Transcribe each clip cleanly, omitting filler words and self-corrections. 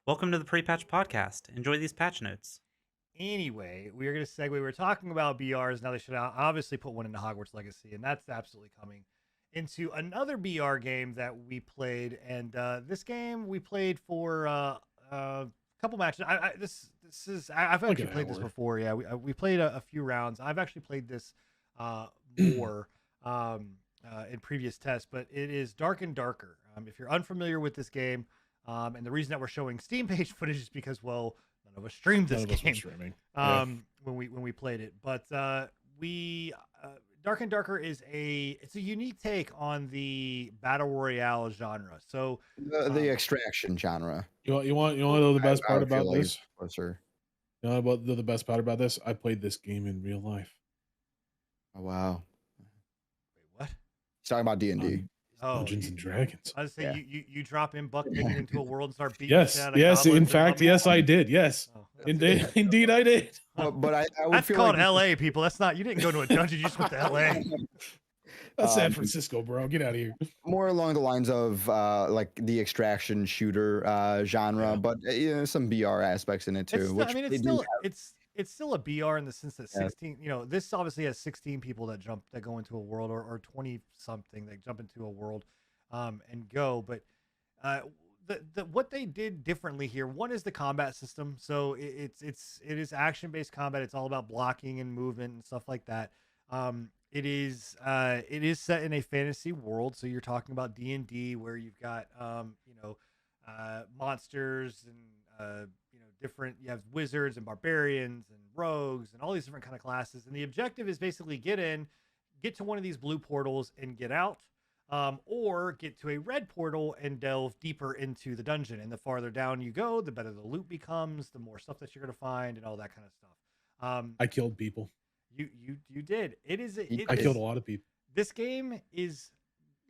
Welcome to the Pre-Patch Podcast. Enjoy these patch notes. Anyway, we are going to segue. We were talking about BRs. Now they should obviously put one into Hogwarts Legacy, and that's absolutely coming into another BR game that we played. And this game we played for a couple matches. I've Like actually an played this hour. before. Yeah, we played a few rounds. I've actually played this more in previous tests, but it is Dark and Darker. If you're unfamiliar with this game, and the reason that we're showing Steam page footage is because, well, none of us streamed this None of us were game streaming. Yeah. when we played it. But we Dark and Darker is it's a unique take on the battle royale genre. So The extraction genre. You want to know the best I part would feel about like this? it's closer. You know about the best part about this? I played this game in real life. Oh wow. wait, what? He's talking about D&D. Dungeons and Dragons. I was Yeah. saying you drop in buck naked into a world and start beating Yes, shit out of yes. goblins In and fact, zombies? yes, I did. Yes, Oh, that's indeed, good. indeed, I did. But I would That's feel called like LA, people. That's not. You didn't go to a dungeon. You just went to LA. That's San Um, Francisco, bro. Get out of here. more along the lines of like the extraction shooter genre, Yeah. but some BR aspects in it too. It's still, which I mean, they it's do still have. it's still a BR in the sense that Yeah. 16. You know, this obviously has 16 people that go into a world, or 20 something that jump into a world, and go. But what they did differently here, one is the combat system. So it is action based combat. It's all about blocking and movement and stuff like that. It is set in a fantasy world, so you're talking about D&D, where you've got monsters and different. You have wizards and barbarians and rogues and all these different kind of classes. And the objective is basically get to one of these blue portals and get out, or get to a red portal and delve deeper into the dungeon. And the farther down you go, the better the loot becomes, the more stuff that you're going to find, and all that kind of stuff. I killed people. You did. I killed a lot of people. This game is,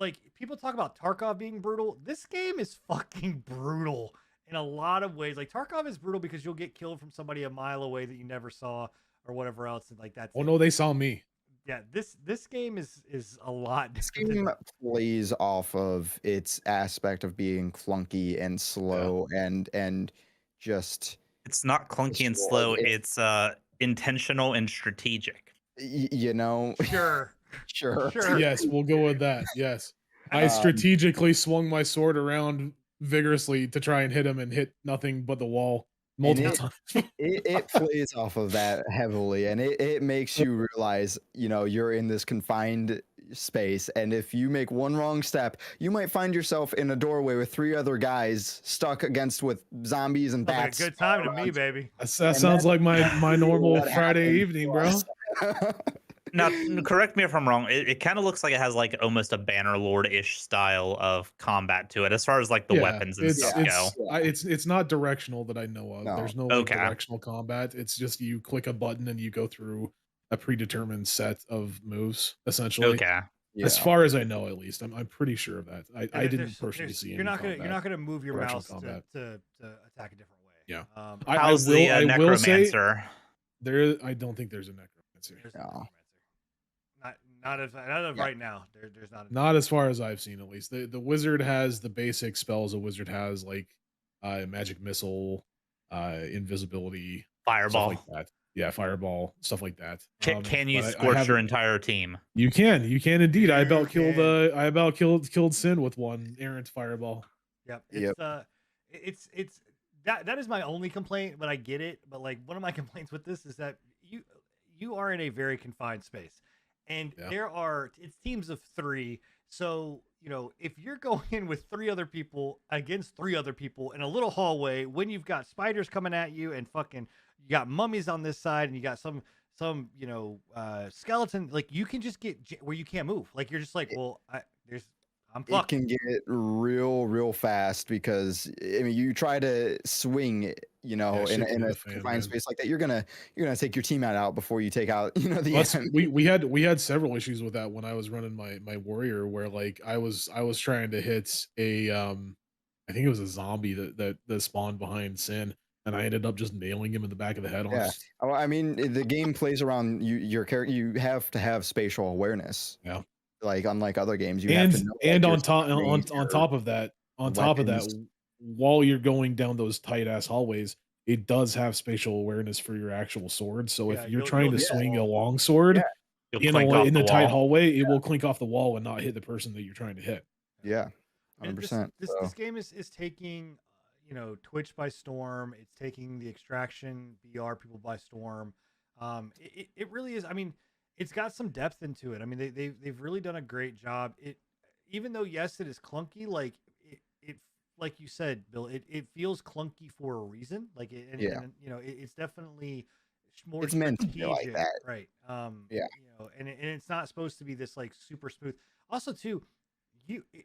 like, people talk about Tarkov being brutal. This game is fucking brutal in a lot of ways. Like, Tarkov is brutal because you'll get killed from somebody a mile away that you never saw or whatever else. And like that's Oh no, they saw me. yeah. This game is a lot This different. game plays off of its aspect of being clunky and slow and just It's not clunky and Destroyed. slow. It's intentional and strategic. you know Sure. sure. Sure. Yes, we'll go with that. Yes, I Um, strategically swung my sword around vigorously to try and hit him, and hit nothing but the wall multiple it- times. it plays off of that heavily, and it makes you realize you're in this confined space, and if you make one wrong step you might find yourself in a doorway with three other guys stuck against with zombies and Sounds like bats. a good time to me, baby. That sounds like my normal what Friday happened evening, bro. Now, correct me if I'm wrong. It kind of looks like it has like almost a Bannerlord-ish style of combat to it, as far as like the Yeah, weapons and it's stuff it's go. it's not directional that I know of. No. There's no like, Okay. directional combat. It's just you click a button and you go through a predetermined set of moves, essentially. Okay. As far as I know, at least, I'm pretty sure of that. I There's- didn't personally see any You're not combat. gonna move your directional mouse combat. to attack a different way. Yeah. Um, How's the I will say necromancer? I don't think there's a necromancer. there's no No. necromancer. Not of Yeah. right now. There's not. Not as far as I've seen, at least. The wizard has the basic spells a wizard has, like magic missile, invisibility, Fireball. stuff like that. Yeah, fireball, stuff like that. Can you but I scorch your haven't- entire team? You can indeed. I about You killed I about killed Sin with one errant fireball. Yep. Yep. It's that is my only complaint, but I get it. But like one of my complaints with this is that you are in a very confined space, and Yeah. it's teams of 3. So if you're going in with 3 other people against 3 other people in a little hallway, when you've got spiders coming at you and fucking you got mummies on this side and you got some skeleton, like you can just get where you can't move. Like you're just like, well, I'm It fucked. can get real fast because I mean you try to swing in shit can in hit a the fan, confined man. space like that, you're gonna take your teammate out before you take out the Plus, enemy. we had several issues with that when I was running my warrior, where like I was trying to hit a I think it was a zombie that spawned behind Sin, and I ended up just nailing him in the back of the head. Yeah. Oh, I mean the game plays around your character. You have to have spatial awareness. Yeah. Like unlike other games, you have And to know and like, on your top range, your on top of that, weapons. while you're going down those tight ass hallways, it does have spatial awareness for your actual sword. So Yeah, if you're you'll trying to hit the swing a wall. long Yeah. sword You'll in clink off in the a tight wall. hallway, it will clink off the wall and not hit the person that you're trying to hit. Yeah. And this 100%. this So this game is taking Twitch by storm. It's taking the Extraction VR people by storm. It really is. I mean, it's got some depth into it. I mean, they've really done a great job. It Even though yes, it is clunky. Like it like you said, Bill. It feels clunky for a reason. Like yeah, it's definitely more it's meant to be like strategic, that. right? Yeah. And it's not supposed to be this like super smooth. Also, too,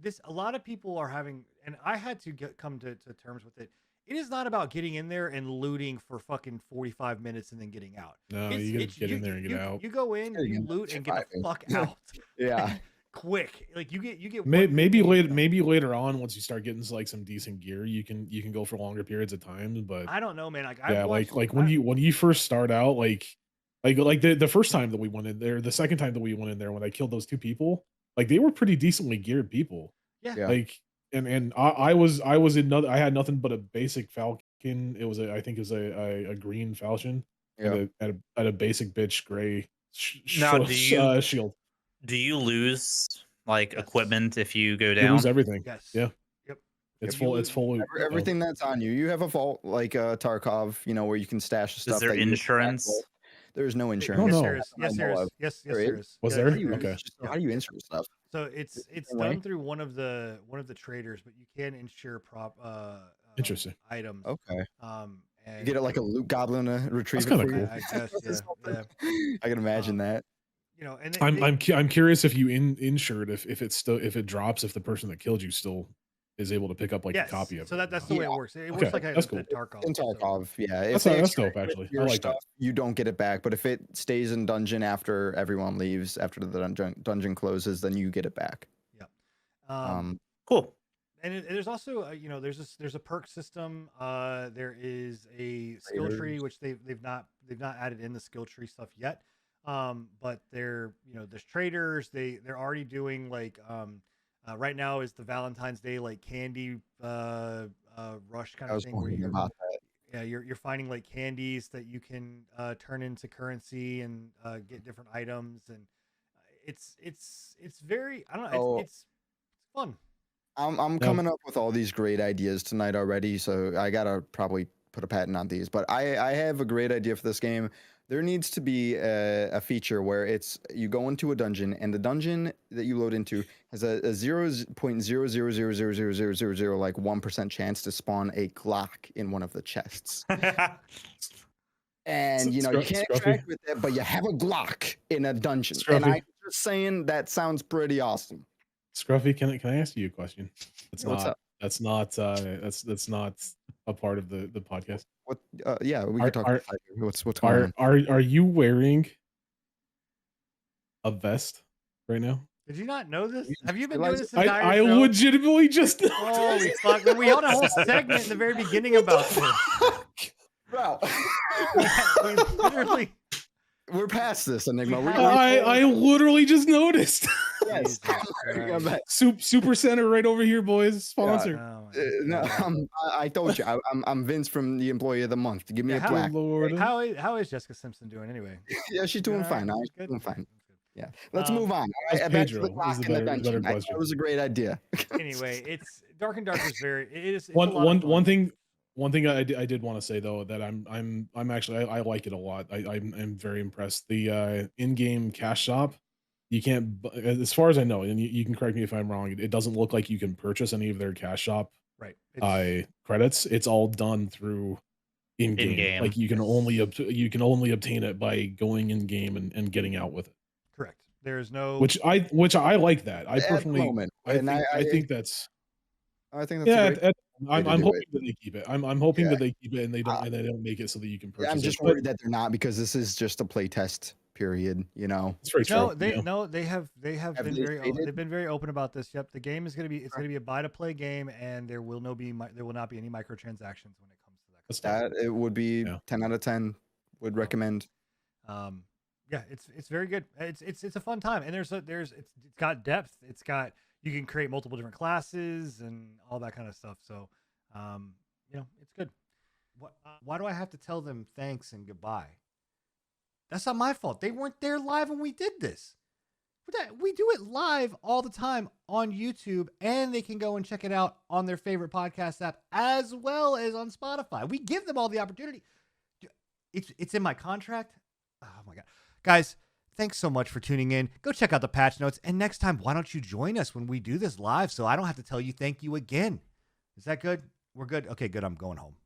this a lot of people are having, and I had to come to terms with it. It is not about getting in there and looting for fucking 45 minutes and then getting out. No, It's you gotta it's get in there and get out. you go in, Gotta you get loot, shit and get the vibing. fuck out. Yeah. Quick. Like you get one good Maybe game later, done. maybe later on, once you start getting like some decent gear, you can go for longer periods of time. But I don't know, man. Like I've yeah, watched like when you first start out, like the first time that we went in there, the second time that we went in there when I killed those two people, like they were pretty decently geared people. yeah. Yeah. Like and I was in I had nothing but a basic falcon. It was I think it was a green falchion and Yeah. a basic bitch gray Now, shield. do you lose like Yes. equipment if you go You lose down? everything. Yes. Yeah, Yep. it's You full. lo- It's full loot. So, Everything that's on you. You have a vault like Tarkov, where you can stash the Is stuff there that you extract insurance? with. There's no Yes, insurance. no. there is. Not Yes, that I there know is. of. Yes, There there is? is. Was Yes, there? there Okay. is. How do you insure stuff? So it's The it's same done way? through one of the traders, but you can insure Interesting. items. Okay. Um, You and get it like a loot goblin to retrieve it kinda for you. cool. I guess Or yeah, something. yeah. I can imagine Um, that. And I'm curious if you insured if it's still if it drops if the person that killed you still is able to pick up like a yes. copy of So it. Or that's not. the way Yeah. it works. It Okay, works like that's the cool. Tarkov. In So Tarkov, yeah. If they That's extract dope with actually. I your like stuff, that. you don't get it back. But if it stays in dungeon after everyone leaves, after the dungeon closes, then you get it back. yeah. Um, Cool. and there's also there's a perk system. There is a skill tree Raiders. which they've not added in the skill tree stuff yet. But there's traders. They're already doing like right now is the Valentine's Day like candy rush kind I of was thing where wondering about that. you're finding like candies that you can turn into currency and get different items, and it's very, I don't know, Oh, it's fun. I'm No, coming up with all these great ideas tonight already, so I gotta probably put a patent on these. But I have a great idea for this game. There needs to be a feature where it's you go into a dungeon and the dungeon that you load into has a 0.0000000 like 1% chance to spawn a Glock in one of the chests. And you can't Scruffy, interact with it, but you have a Glock in a dungeon. And Scruffy, I'm just saying that sounds pretty awesome. Scruffy. Can I ask you a question? It's Yeah, what's not. up? That's not a part of the podcast. What? Yeah, we Are could talk are about that. What's going on? are you wearing a vest right now? Did you not know this? You Have you been realize doing this I entire show? legitimately just Holy noticed. fuck, man, we had a whole segment in the very beginning about this. Bro, We literally, we're past this, Enigma. We We're have- I literally just noticed. yes. Jesus Christ. Super Center right over here, boys. Sponsor. Oh my No, God. I told you, I'm Vince from the Employee of the Month. Give me Yeah, a how- plaque. Lord. How is Jessica Simpson doing anyway? Yeah, she's doing Doing all right? fine. She's good? Doing Okay, fine. that's good. Yeah, let's Um, move on. How's Back to the Pedro? clock Is the in the better dungeon. I thought question. it was a great idea. Anyway, it's Dark and Dark is very it's a One lot of one fun. one thing I did want to say though that I'm actually I like it a lot. I'm very impressed. The in-game cash shop, you can't as far as I know, and you can correct me if I'm wrong. It doesn't look like you can purchase any of their cash shop Right. It's credits. It's all done through in-game. In-game. Like you can only obtain it by going in game and getting out with it. correct. There's no Which I like that. I At the personally moment, I and think that's I think that's yeah. a great. I'm to do hoping it. that they keep it. I'm hoping Yeah. that they keep it and they don't make it so that you can purchase I'm it. just But worried that they're not because this is just a play test period. it's very true. they have Have been they very stated? they've been very open about this. Yep, the game is going to be a buy to play game, and there will not be any microtransactions when it comes to that. That's tough. That it would be Yeah. 10 out of 10. Would recommend. Yeah, it's very good. It's a fun time, and it's got depth. It's got, you can create multiple different classes and all that kind of stuff. So It's good. Why do I have to tell them thanks and goodbye? That's not my fault. They weren't there live when we did this. We do it live all the time on YouTube, and they can go and check it out on their favorite podcast app as well as on Spotify. We give them all the opportunity. It's in my contract. Oh my God. Guys, thanks so much for tuning in. Go check out the patch notes. And next time, why don't you join us when we do this live so I don't have to tell you thank you again? Is that good? We're good? Okay, good. I'm going home.